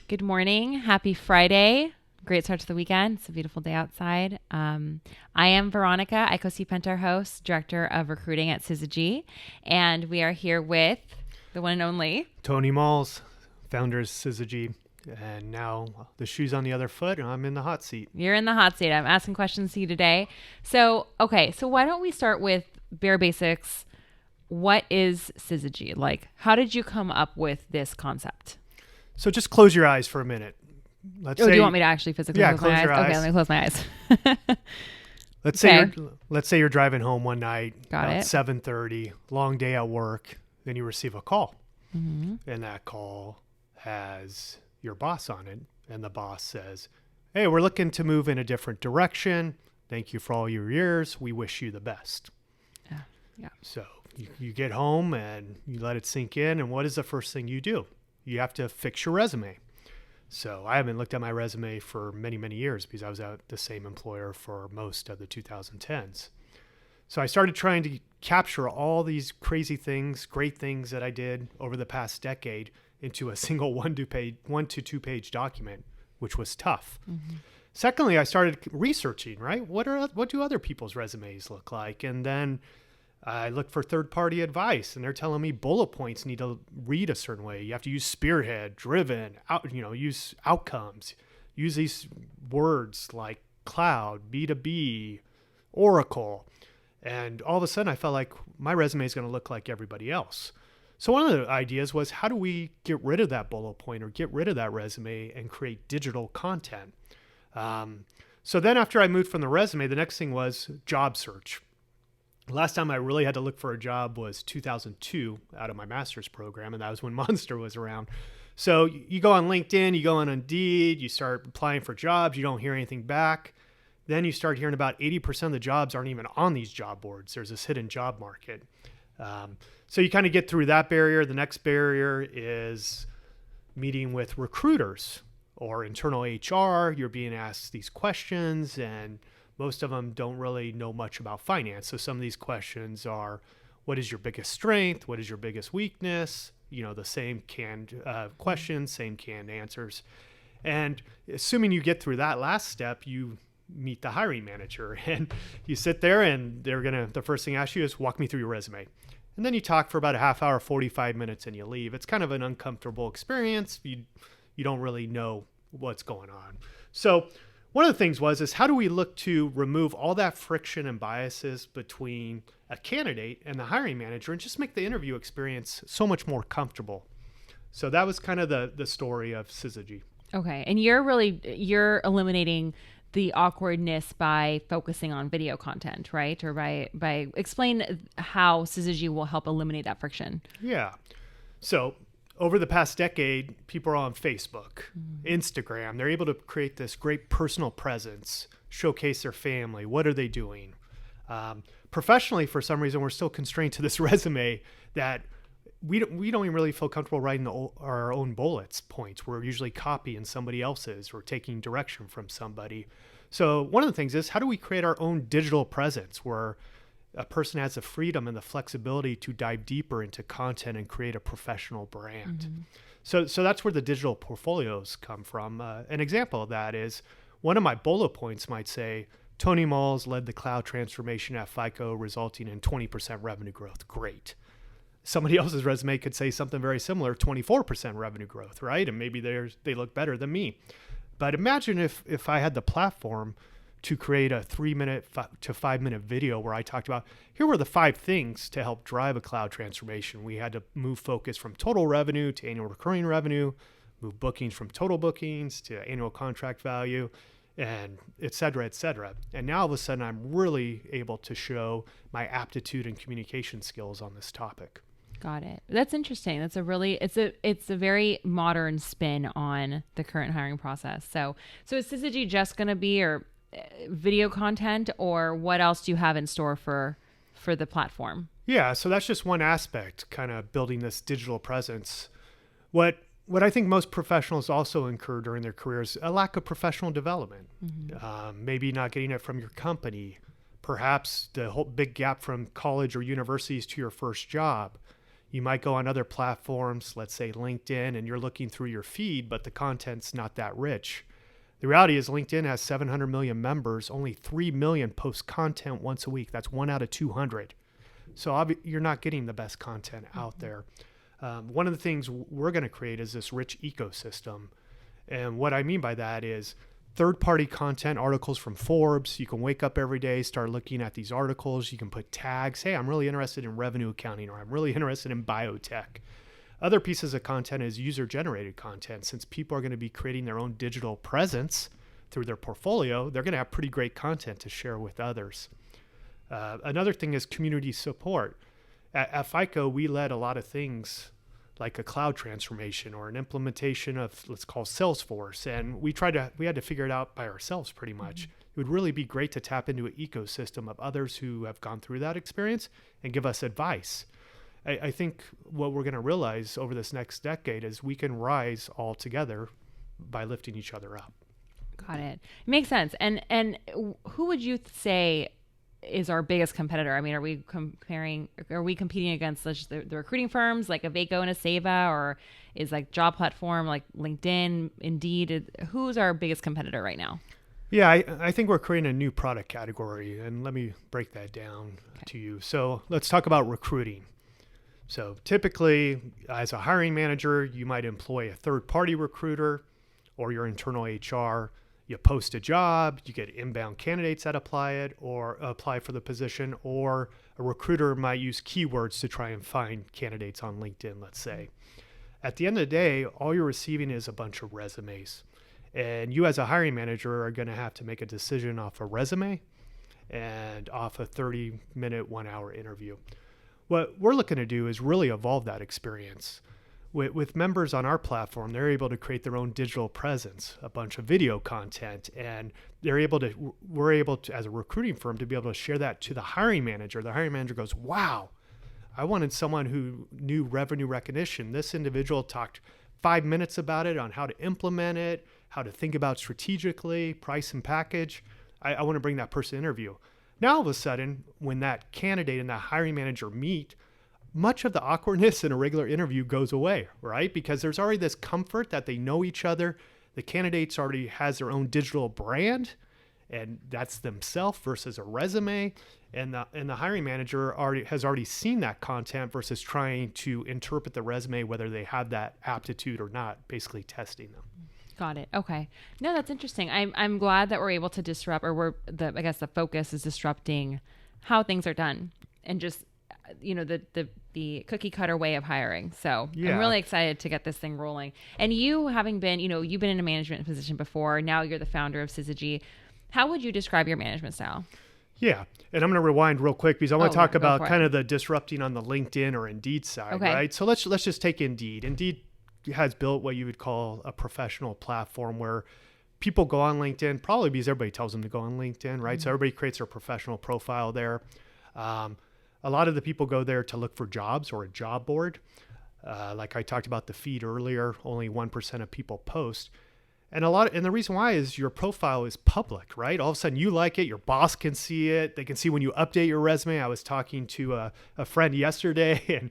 Good morning. Happy Friday. Great start to the weekend. It's a beautiful day outside. I am Veronica Ikosipanterhos, Director of Recruiting at Sizigi, and we are here with the one and only Tony Malz, founder of Sizigi, and now the shoe's on the other foot and I'm in the hot seat. You're in the hot seat. I'm asking questions to you today. So why don't we start with bare basics? What is Sizigi? Like, how did you come up with this concept? So just close your eyes for a minute. Do you want me to actually physically close my eyes? your eyes. Okay, let me close my eyes. Let's say you're driving home one night Got about it. 7:30, long day at work, then you receive a call. Mm-hmm. And that call has your boss on it, and the boss says, "Hey, we're looking to move in a different direction. Thank you for all your years. We wish you the best." Yeah. So you get home and you let it sink in, and what is the first thing you do? You have to fix your resume. So I haven't looked at my resume for many, many years because I was at the same employer for most of the 2010s. So I started trying to capture all these crazy things, great things that I did over the past decade into a single 1 to 2 page document, which was tough. Mm-hmm. Secondly, I started researching, right? What do other people's resumes look like? And then I looked for third-party advice, and they're telling me bullet points need to read a certain way. You have to use spearhead, driven, use outcomes, use these words like cloud, B2B, Oracle. And all of a sudden, I felt like my resume is going to look like everybody else. So one of the ideas was, how do we get rid of that bullet point or get rid of that resume and create digital content? So then after I moved from the resume, the next thing was job search. Last time I really had to look for a job was 2002 out of my master's program, and that was when Monster was around. So you go on LinkedIn, you go on Indeed, you start applying for jobs, you don't hear anything back. Then you start hearing about 80% of the jobs aren't even on these job boards. There's this hidden job market. So you kind of get through that barrier. The next barrier is meeting with recruiters or internal HR. You're being asked these questions, and most of them don't really know much about finance. So some of these questions are, what is your biggest strength? What is your biggest weakness? The same canned questions, same canned answers. And assuming you get through that last step, you meet the hiring manager and you sit there and the first thing they ask you is, walk me through your resume. And then you talk for about a half hour, 45 minutes, and you leave. It's kind of an uncomfortable experience. You don't really know what's going on. So one of the things is how do we look to remove all that friction and biases between a candidate and the hiring manager and just make the interview experience so much more comfortable? So that was kind of the story of Sizigi. Okay. And you're eliminating the awkwardness by focusing on video content, right? Or by explain how Sizigi will help eliminate that friction. Yeah. So over the past decade, people are on Facebook, Instagram. They're able to create this great personal presence, showcase their family. What are they doing? Professionally, for some reason, we're still constrained to this resume that we don't even really feel comfortable writing our own bullets points. We're usually copying somebody else's or taking direction from somebody. So one of the things is, how do we create our own digital presence where a person has the freedom and the flexibility to dive deeper into content and create a professional brand? Mm-hmm. So that's where the digital portfolios come from. An example of that is one of my bullet points might say, Tony Malz led the cloud transformation at FICO, resulting in 20% revenue growth. Great. Somebody else's resume could say something very similar, 24% revenue growth, right? And maybe they look better than me. But imagine if I had the platform to create a 3-minute to 5-minute video where I talked about, here were the 5 things to help drive a cloud transformation. We had to move focus from total revenue to annual recurring revenue, move bookings from total bookings to annual contract value, and et cetera, et cetera. And now all of a sudden I'm really able to show my aptitude and communication skills on this topic. Got it. That's interesting. That's it's a very modern spin on the current hiring process. So is Sizigi just going to be video content, or what else do you have in store for the platform? Yeah, so that's just one aspect, kind of building this digital presence. What I think most professionals also incur during their careers, a lack of professional development. Mm-hmm. Maybe not getting it from your company, perhaps the whole big gap from college or universities to your first job. You might go on other platforms, let's say LinkedIn, and you're looking through your feed, but the content's not that rich. The reality is LinkedIn has 700 million members. Only 3 million post content once a week. That's 1 out of 200. So you're not getting the best content out there. One of the things we're going to create is this rich ecosystem. And what I mean by that is third-party content, articles from Forbes. You can wake up every day, start looking at these articles. You can put tags. Hey, I'm really interested in revenue accounting, or I'm really interested in biotech. Other pieces of content is user-generated content. Since people are going to be creating their own digital presence through their portfolio, they're going to have pretty great content to share with others. Another thing is community support. At FICO, we led a lot of things like a cloud transformation or an implementation of, let's call Salesforce. And we had to figure it out by ourselves pretty much. Mm-hmm. It would really be great to tap into an ecosystem of others who have gone through that experience and give us advice. I think what we're going to realize over this next decade is we can rise all together by lifting each other up. Got it. Makes sense. And who would you say is our biggest competitor? I mean, are we competing against the recruiting firms like Aveco and Aceva, or is like job platform like LinkedIn, Indeed? Who's our biggest competitor right now? Yeah, I think we're creating a new product category, and let me break that down to you. So let's talk about recruiting. So typically, as a hiring manager, you might employ a third-party recruiter or your internal HR. You post a job, you get inbound candidates that apply for the position, or a recruiter might use keywords to try and find candidates on LinkedIn, let's say. At the end of the day, all you're receiving is a bunch of resumes. And you as a hiring manager are going to have to make a decision off a resume and off a 30-minute, 1-hour interview. What we're looking to do is really evolve that experience. With members on our platform, they're able to create their own digital presence, a bunch of video content, and we're able to, as a recruiting firm, to be able to share that to the hiring manager. The hiring manager goes, wow, I wanted someone who knew revenue recognition. This individual talked 5 minutes about it, on how to implement it, how to think about strategically, price and package. I want to bring that person interview. Now, all of a sudden, when that candidate and that hiring manager meet, much of the awkwardness in a regular interview goes away, right? Because there's already this comfort that they know each other. The candidates already has their own digital brand, and that's themselves versus a resume. And the hiring manager has already seen that content versus trying to interpret the resume, whether they have that aptitude or not, basically testing them. Got it. Okay. No, that's interesting. I'm glad that we're able to disrupt, or I guess the focus is disrupting how things are done, and just, the cookie cutter way of hiring. So yeah. I'm really excited to get this thing rolling. And you, having been, you've been in a management position before, now you're the founder of Sizigi. How would you describe your management style? Yeah. And I'm going to rewind real quick because I want to talk about kind of the disrupting on the LinkedIn or Indeed side, right? So let's just take Indeed. Indeed has built what you would call a professional platform where people go on LinkedIn, probably because everybody tells them to go on LinkedIn, right? Mm-hmm. So everybody creates their professional profile there. A lot of the people go there to look for jobs or a job board. Like I talked about the feed earlier, only 1% of people post. And the reason why is your profile is public, right? All of a sudden you like it, your boss can see it. They can see when you update your resume. I was talking to a friend yesterday and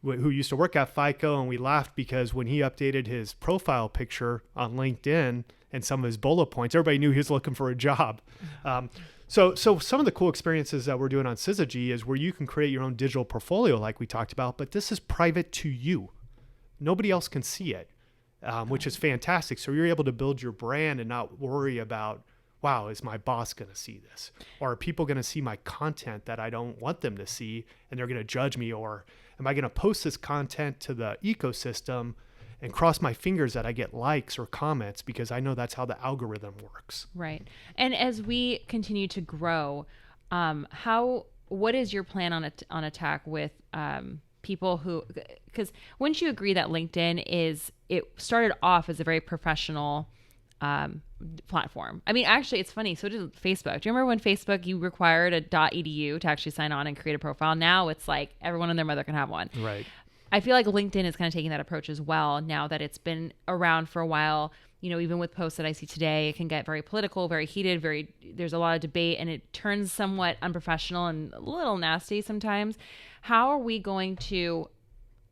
who used to work at FICO, and we laughed because when he updated his profile picture on LinkedIn and some of his bullet points, everybody knew he was looking for a job. So some of the cool experiences that we're doing on Sizigi is where you can create your own digital portfolio like we talked about, but this is private to you. Nobody else can see it, which is fantastic. So you're able to build your brand and not worry about, wow, is my boss going to see this? Or are people going to see my content that I don't want them to see and they're going to judge me? Or am I going to post this content to the ecosystem and cross my fingers that I get likes or comments because I know that's how the algorithm works? Right. And as we continue to grow, what is your plan on attack with people who, because wouldn't you agree that LinkedIn it started off as a very professional platform? I mean, actually, it's funny. So did Facebook. Do you remember when Facebook, you required a .edu to actually sign on and create a profile? Now it's like everyone and their mother can have one. Right. I feel like LinkedIn is kind of taking that approach as well now that it's been around for a while. Even with posts that I see today, it can get very political, very heated, there's a lot of debate, and it turns somewhat unprofessional and a little nasty sometimes. How are we going to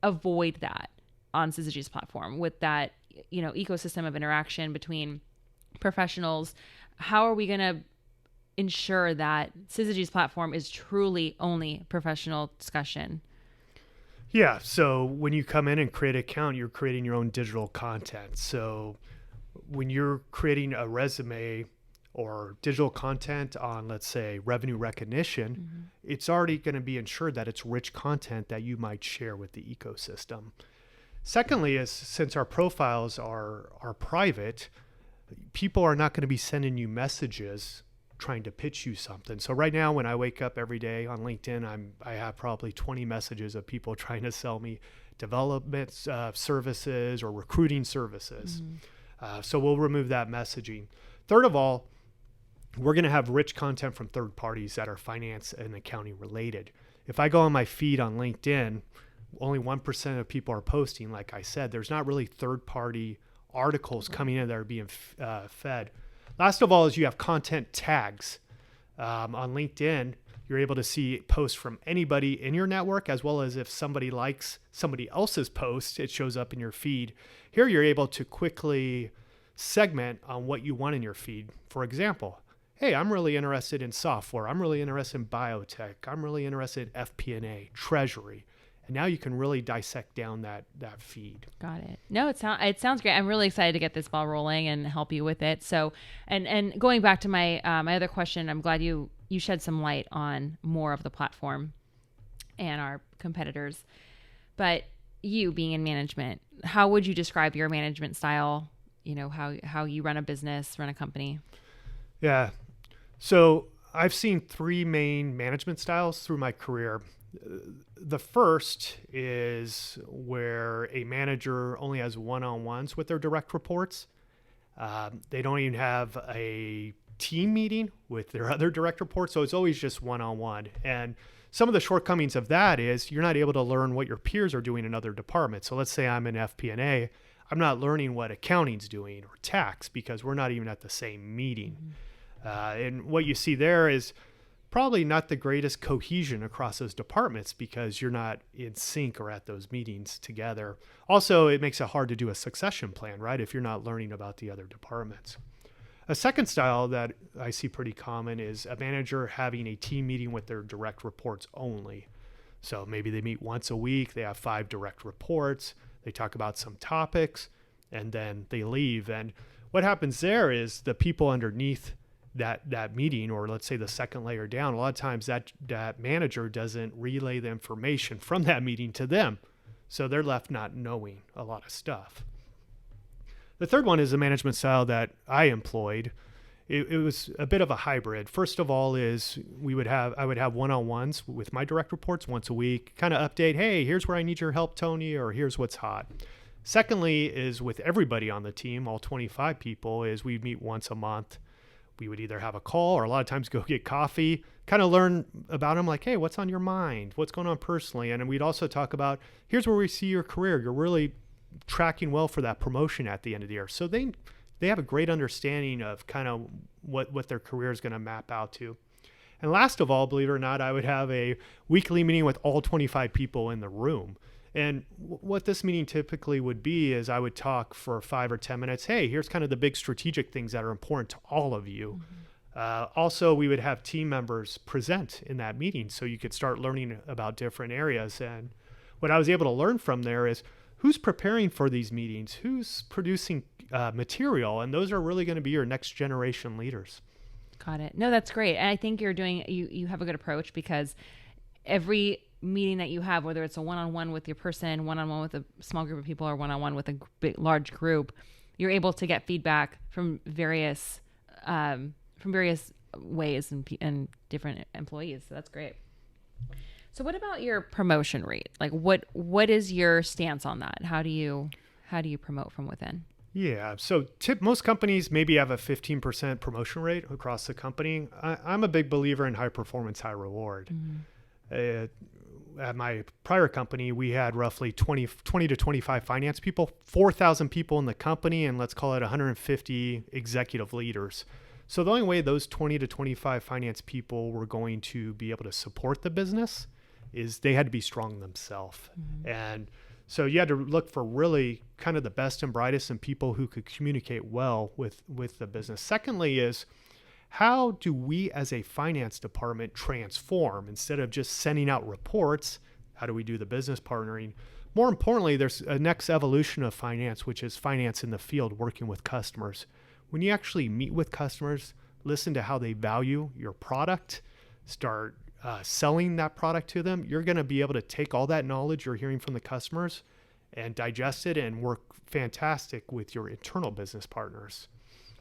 avoid that on Syzygi's platform with that, ecosystem of interaction between professionals? How are we going to ensure that Syzygi's platform is truly only professional discussion? Yeah. So when you come in and create an account, you're creating your own digital content. So when you're creating a resume or digital content on, let's say, revenue recognition, it's already going to be ensured that it's rich content that you might share with the ecosystem. Secondly, is since our profiles are private, people are not going to be sending you messages trying to pitch you something. So right now, when I wake up every day on LinkedIn, I have probably 20 messages of people trying to sell me development services or recruiting services. So we'll remove that messaging. Third of all, we're going to have rich content from third parties that are finance and accounting related. If I go on my feed on LinkedIn, only 1% of people are posting. Like I said, there's not really third party articles coming in that are being fed. Last of all is you have content tags. On LinkedIn, you're able to see posts from anybody in your network, as well as if somebody likes somebody else's post, it shows up in your feed. Here, you're able to quickly segment on what you want in your feed. For example, hey, I'm really interested in software. I'm really interested in biotech. I'm really interested in FP&A, treasury. And now you can really dissect down that feed. Got it. No, it sounds great. I'm really excited to get this ball rolling and help you with it. So, and going back to my my other question, I'm glad you shed some light on more of the platform and our competitors. But you being in management, how would you describe your management style? How you run a business, run a company? Yeah. So I've seen three main management styles through my career. The first is where a manager only has one-on-ones with their direct reports. They don't even have a team meeting with their other direct reports, so it's always just one-on-one. And some of the shortcomings of that is you're not able to learn what your peers are doing in other departments. So let's say I'm in FP&A, I'm not learning what accounting's doing or tax because we're not even at the same meeting. And what you see there is probably not the greatest cohesion across those departments because you're not in sync or at those meetings together. Also, it makes it hard to do a succession plan, right? If you're not learning about the other departments. A second style that I see pretty common is a manager having a team meeting with their direct reports only. So maybe they meet once a week, they have 5 direct reports, they talk about some topics, and then they leave. And what happens there is the people underneath that meeting, or let's say the second layer down, a lot of times that manager doesn't relay the information from that meeting to them. So they're left not knowing a lot of stuff. The third one is a management style that I employed. It was a bit of a hybrid. First of all is I would have one-on-ones with my direct reports once a week, kind of update, hey, here's where I need your help, Tony, or here's what's hot. Secondly is with everybody on the team, all 25 people, is we'd meet once a month. We would either have a call or a lot of times go get coffee, kind of learn about them, like, hey, what's on your mind? What's going on personally? And we'd also talk about, here's where we see your career. You're really tracking well for that promotion at the end of the year. So they have a great understanding of kind of what their career is going to map out to. And last of all, believe it or not, I would have a weekly meeting with all 25 people in the room. And what this meeting typically would be is I would talk for 5 or 10 minutes. Hey, here's kind of the big strategic things that are important to all of you. Also, we would have team members present in that meeting so you could start learning about different areas. And what I was able to learn from there is who's preparing for these meetings, who's producing material, and those are really going to be your next generation leaders. Got it. No, that's great. And I think you have a good approach because every meeting that you have, whether it's a one-on-one with your person, one-on-one with a small group of people, or one-on-one with a large group, you're able to get feedback from various ways and different employees. So that's great. So what about your promotion rate? Like what is your stance on that? How do you promote from within? Yeah. So most companies maybe have a 15% promotion rate across the company. I'm a big believer in high performance, high reward. At my prior company, we had roughly 20 to 25 finance people, 4,000 people in the company, and let's call it 150 executive leaders. So the only way those 20 to 25 finance people were going to be able to support the business is they had to be strong themselves. And So you had to look for really kind of the best and brightest and people who could communicate well with the business. Secondly is, how do we as a finance department transform instead of just sending out reports? How do we do the business partnering? More importantly, there's a next evolution of finance, which is finance in the field, working with customers. When you actually meet with customers, listen to how they value your product, start selling that product to them, you're going to be able to take all that knowledge you're hearing from the customers and digest it and work fantastic with your internal business partners.